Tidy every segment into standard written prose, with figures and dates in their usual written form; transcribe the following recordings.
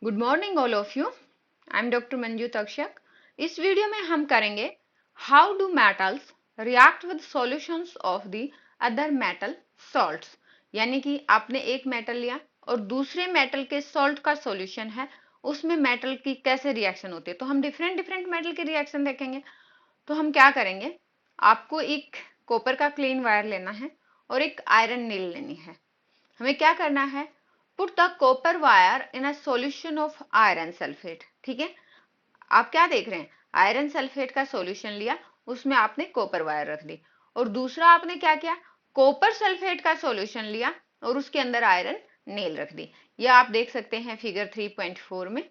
Good morning all of you. I am doctor Manju Takshak. इस video में हम करेंगे how do metals react with solutions of the other metal salts. यानी कि आपने एक मेटल लिया और दूसरे मेटल के सॉल्ट का सॉल्यूशन है, उसमें मेटल की कैसे रिएक्शन होती है। तो हम डिफरेंट डिफरेंट मेटल की रिएक्शन देखेंगे। तो हम क्या करेंगे, आपको एक कॉपर का क्लीन वायर लेना है और एक आयरन नील लेनी है। हमें क्या करना है, put the copper wire in a solution of iron sulphate. ठीक है, आप क्या देख रहे हैं, आयरन सल्फेट का सॉल्यूशन लिया, उसमें आपने कॉपर वायर रख दी, और दूसरा आपने क्या किया, कॉपर सल्फेट का सॉल्यूशन लिया और उसके अंदर आयरन नेल रख दी। यह आप देख सकते हैं फिगर 3.4 में,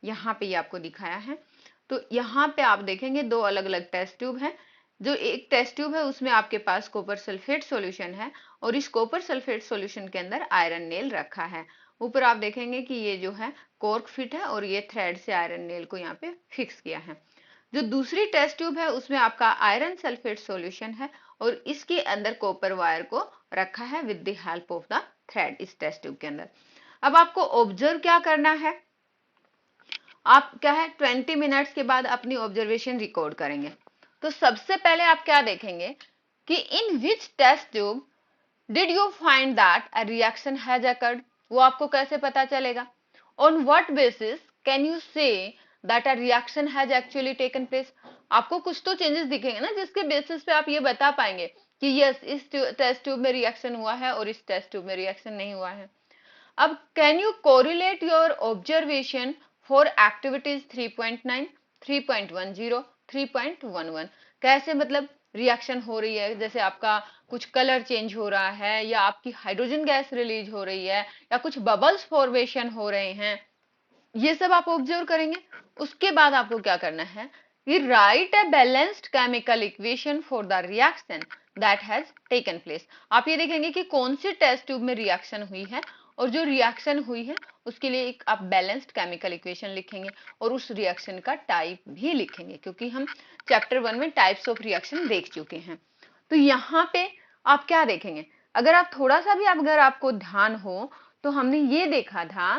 यहाँ पे ये आपको दिखाया है। तो यहाँ पे आप देखेंगे दो अलग अलग टेस्ट ट्यूब हैं। जो एक टेस्ट ट्यूब है उसमें आपके पास कॉपर सल्फेट सॉल्यूशन है और इस कॉपर सल्फेट सॉल्यूशन के अंदर आयरन नेल रखा है। ऊपर आप देखेंगे कि ये जो है कॉर्क फिट है और ये थ्रेड से आयरन नेल को यहाँ पे फिक्स किया है। जो दूसरी टेस्ट ट्यूब है उसमें आपका आयरन सल्फेट सॉल्यूशन है और इसके अंदर कॉपर वायर को रखा है with the help of the thread इस टेस्ट ट्यूब के अंदर। अब आपको ऑब्जर्व क्या करना है, आप क्या है 20 मिनट्स के बाद अपनी ऑब्जर्वेशन रिकॉर्ड करेंगे। तो सबसे पहले आप क्या देखेंगे कि in which test tube did you find that a reaction has occurred. वो आपको कैसे पता चलेगा, on what basis can you say that a reaction has actually taken place. आपको कुछ तो चेंजेस दिखेंगे ना जिसके बेसिस पे आप ये बता पाएंगे कि यस इस टेस्ट ट्यूब में रिएक्शन हुआ है और इस टेस्ट ट्यूब में रिएक्शन नहीं हुआ है। अब can you correlate your observation for activities 3.9, 3.10, 3.11। कैसे, मतलब रिएक्शन हो रही है, जैसे आपका कुछ कलर चेंज हो रहा है या आपकी हाइड्रोजन गैस रिलीज हो रही है या कुछ बबल्स फॉर्मेशन हो रहे हैं, ये सब आप ऑब्जर्व करेंगे। उसके बाद आपको क्या करना है, ये right a balanced chemical equation for the reaction that has taken place. आप ये देखेंगे कि कौन सी टेस्ट ट्यूब में रिएक्शन हुई है और जो रिएक्शन हुई है उसके लिए एक आप बैलेंस्ड केमिकल इक्वेशन लिखेंगे और उस रिएक्शन का टाइप भी लिखेंगे, क्योंकि हम चैप्टर 1 में टाइप्स ऑफ रिएक्शन देख चुके हैं। तो यहाँ पे आप क्या देखेंगे, अगर आप थोड़ा सा भी अगर आपको ध्यान हो तो हमने ये देखा था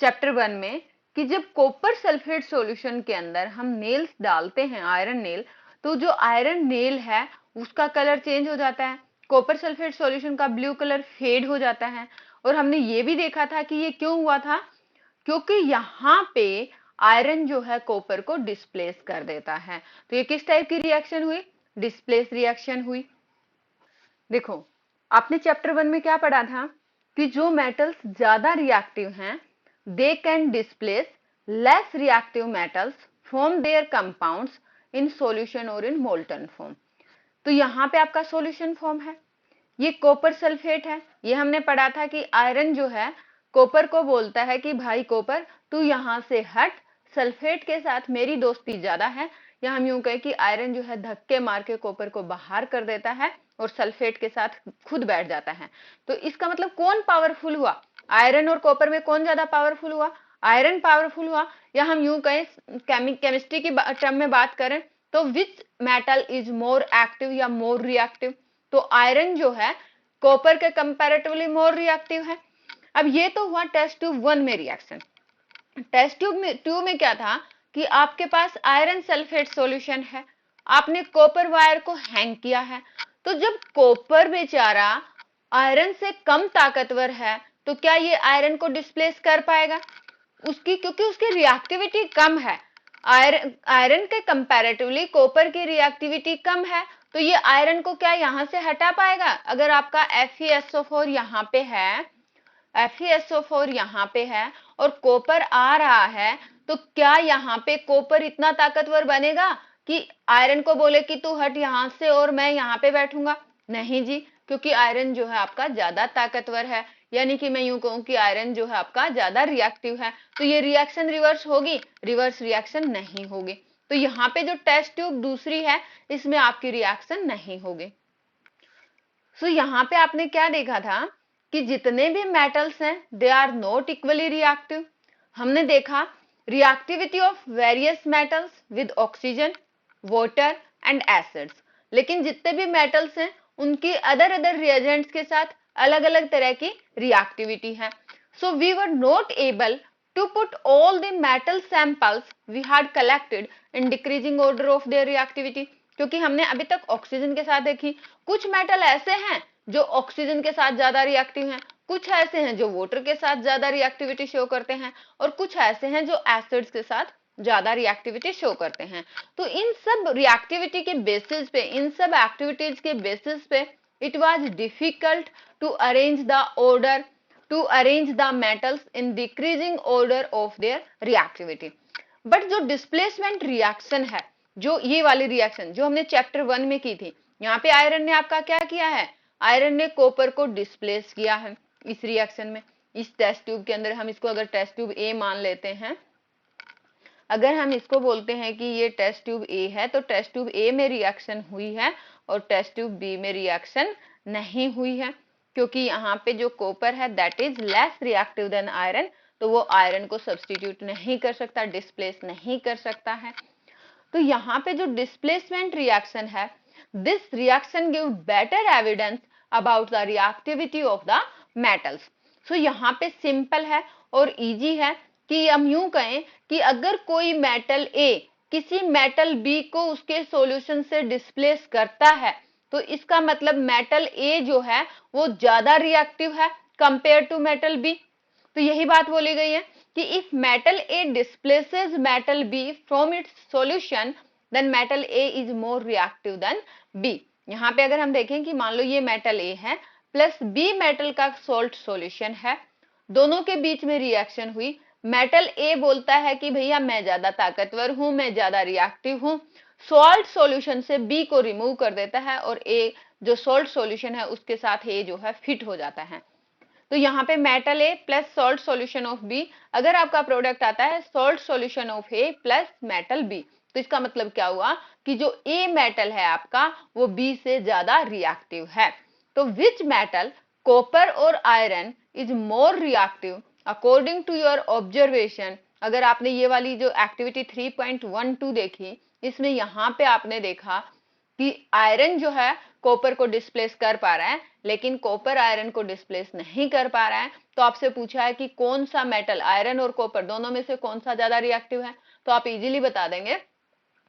चैप्टर 1 में कि जब कॉपर सल्फेट सॉल्यूशन के अंदर हम नेल्स डालते हैं, आयरन नेल, तो जो आयरन नेल है उसका कलर चेंज हो जाता है, कॉपर सल्फेट सॉल्यूशन का ब्लू कलर फेड हो जाता है। और हमने ये भी देखा था कि ये क्यों हुआ था, क्योंकि यहाँ पे आयरन जो है कॉपर को डिस्प्लेस कर देता है। तो ये किस टाइप की रिएक्शन हुई, डिस्प्लेस रिएक्शन हुई। देखो आपने चैप्टर 1 में क्या पढ़ा था कि जो मेटल्स ज्यादा रिएक्टिव हैं they can displace less reactive metals from their compounds in solution or in molten form। तो यहाँ पे आपका सॉल्यूशन फॉर्म है, ये कॉपर सल्फेट है। ये हमने पढ़ा था कि आयरन जो है कॉपर को बोलता है कि भाई कॉपर तू यहाँ से हट, सल्फेट के साथ मेरी दोस्ती ज्यादा है। या हम यूं कहें कि आयरन जो है धक्के मार के कॉपर को बाहर कर देता है और सल्फेट के साथ खुद बैठ जाता है। तो इसका मतलब कौन पावरफुल हुआ, आयरन और कॉपर में कौन ज्यादा पावरफुल हुआ, आयरन पावरफुल हुआ। या हम यूं कहें केमिस्ट्री की टर्म में बात करें तो which metal is more active या मोर रिएक्टिव, तो आयरन जो है कॉपर के कंपैरेटिवली मोर रिएक्टिव है। अब ये तो हुआ टेस्ट ट्यूब 1 में रिएक्शन। टेस्ट ट्यूब में 2 में क्या था कि आपके पास आयरन सल्फेट सॉल्यूशन है, आपने कॉपर वायर को हैंग किया है। तो जब कॉपर बेचारा आयरन से कम ताकतवर है तो क्या ये आयरन को डिस्प्लेस कर पाएगा, उसकी क्योंकि उसकी रिएक्टिविटी कम है। आयरन के कंपैरेटिवली कॉपर की रिएक्टिविटी कम है, तो ये आयरन को क्या यहां से हटा पाएगा। अगर आपका FeSO4 यहाँ पे है, FeSO4 यहाँ पे है और कॉपर आ रहा है, तो क्या यहाँ पे कॉपर इतना ताकतवर बनेगा कि आयरन को बोले कि तू हट यहाँ से और मैं यहाँ पे बैठूंगा, नहीं जी, क्योंकि आयरन जो है आपका ज्यादा ताकतवर है। यानी कि मैं यूं कहूं कि आयरन जो है आपका ज्यादा रिएक्टिव है, तो ये रिएक्शन रिवर्स होगी, रिवर्स रिएक्शन नहीं होगी। तो यहाँ पे जो टेस्ट ट्यूब दूसरी है इसमें आपकी रिएक्शन नहीं होगी। सो यहाँ पे आपने क्या देखा था कि जितने भी मेटल्स हैं they are not equally reactive. हमने देखा reactivity of various metals with oxygen, water and acids, लेकिन जितने भी मेटल्स हैं उनकी अदर रिएजेंट्स के साथ अलग अलग तरह की रिएक्टिविटी है। So we were not able to put all the metal samples we had collected in decreasing order of their reactivity, क्योंकि हमने अभी तक ऑक्सीजन के साथ देखी, कुछ मेटल ऐसे हैं जो ऑक्सीजन के साथ ज्यादा रिएक्टिव हैं, कुछ ऐसे हैं जो वाटर के साथ ज्यादा रिएक्टिविटी शो करते हैं, और कुछ ऐसे हैं जो एसिड्स के साथ ज्यादा रिएक्टिविटी शो करते हैं। तो इन सब रिएक्टिविटी के बेसिस पे, इन सब एक्टिविटीज के बेसिस पे it was difficult to arrange the order, to arrange the metals in decreasing order of their reactivity. But जो डिस्प्लेसमेंट रिएक्शन है, जो ये वाली रिएक्शन जो हमने चैप्टर 1 में की थी, यहाँ पे आयरन ने आपका क्या किया है, आयरन ने कॉपर को डिस्प्लेस किया है इस रिएक्शन में। इस टेस्ट ट्यूब के अंदर हम इसको अगर टेस्ट ट्यूब ए मान लेते हैं, अगर हम इसको बोलते हैं कि ये टेस्ट ट्यूब ए है, तो टेस्ट ट्यूब ए में रिएक्शन हुई है और टेस्ट ट्यूब बी में रिएक्शन नहीं हुई है, क्योंकि यहाँ पे जो कॉपर है that is less reactive than iron, तो वो आयरन को सब्स्टिट्यूट नहीं कर सकता, डिस्प्लेस नहीं कर सकता है। तो यहाँ पे जो डिस्प्लेसमेंट रिएक्शन है, this reaction give better evidence about the reactivity of the metals. So यहाँ पे सिंपल है और इजी है कि हम यूं कहें कि अगर कोई मेटल ए किसी मेटल बी को उसके सॉल्यूशन से डिस्प्लेस करता है, तो इसका मतलब मेटल ए जो है वो ज्यादा रिएक्टिव है कंपेयर टू मेटल बी। तो यही बात बोली गई है कि if metal A displaces metal B from its solution, then metal A is more reactive than B. यहाँ पे अगर हम देखें कि मान लो ये मेटल ए है प्लस बी मेटल का सॉल्ट सॉल्यूशन है, दोनों के बीच में रिएक्शन हुई, मेटल ए बोलता है कि भैया मैं ज्यादा ताकतवर हूं, मैं ज्यादा रिएक्टिव हूं, सॉल्ट सॉल्यूशन से बी को रिमूव कर देता है और ए जो सॉल्ट सॉल्यूशन है उसके साथ ए जो है फिट हो जाता है। तो यहाँ पे metal A plus salt solution of B, अगर आपका प्रोडक्ट आता है salt solution of A plus metal B, तो इसका मतलब क्या हुआ कि जो ए मेटल है आपका वो बी से ज्यादा रिएक्टिव है। तो विच मेटल, कॉपर और iron, is more reactive according to your observation. अगर आपने ये वाली जो एक्टिविटी 3.12 देखी, इसमें यहाँ पे आपने देखा कि आयरन जो है कॉपर को डिस्प्लेस कर पा रहा है, लेकिन कॉपर आयरन को डिस्प्लेस नहीं कर पा रहा है। तो आपसे पूछा है कि कौन सा मेटल, आयरन और कॉपर दोनों में से कौन सा ज्यादा रिएक्टिव है, तो आप इजीली बता देंगे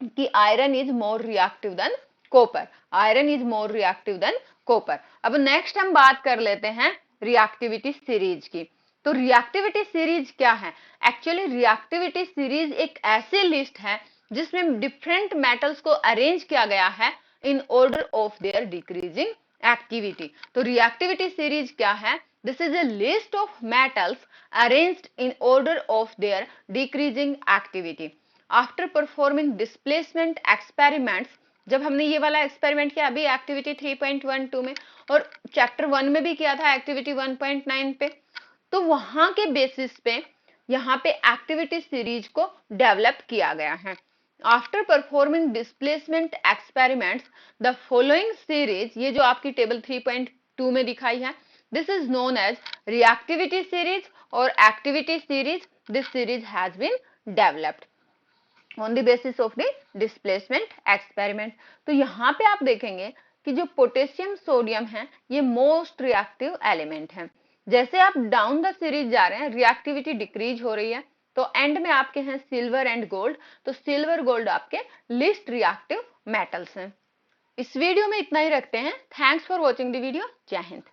कि iron is more reactive than copper, iron is more reactive than copper. अब नेक्स्ट हम बात कर लेते हैं रिएक्टिविटी सीरीज की। तो रिएक्टिविटी सीरीज क्या है? एक्चुअली रिएक्टिविटी सीरीज एक ऐसी लिस्ट है जिसमें डिफरेंट मेटल्स को अरेंज किया गया है in order of their decreasing activity. तो रिएक्टिविटी सीरीज क्या है? This is a list of metals arranged in order of their decreasing activity. After performing displacement experiments, जब हमने ये वाला एक्सपेरिमेंट किया अभी एक्टिविटी 3.12 में और चैप्टर 1 में भी किया था एक्टिविटी 1.9 पे, तो वहां के बेसिस पे यहाँ पे एक्टिविटी सीरीज को डेवलप किया गया है। After performing displacement experiments, the following series, ये जो आपकी टेबल 3.2 में दिखाई है, this is known as reactivity series or activity series. This series has been developed on the basis of the displacement experiment. तो यहाँ पे आप देखेंगे कि जो पोटेशियम सोडियम है ये मोस्ट रिएक्टिव एलिमेंट है। जैसे आप डाउन द सीरीज जा रहे हैं रिएक्टिविटी डिक्रीज हो रही है, तो एंड में आपके हैं सिल्वर एंड गोल्ड, तो सिल्वर गोल्ड आपके लिस्ट रिएक्टिव मेटल्स हैं। इस वीडियो में इतना ही रखते हैं। Thanks for watching the video. जय हिंद।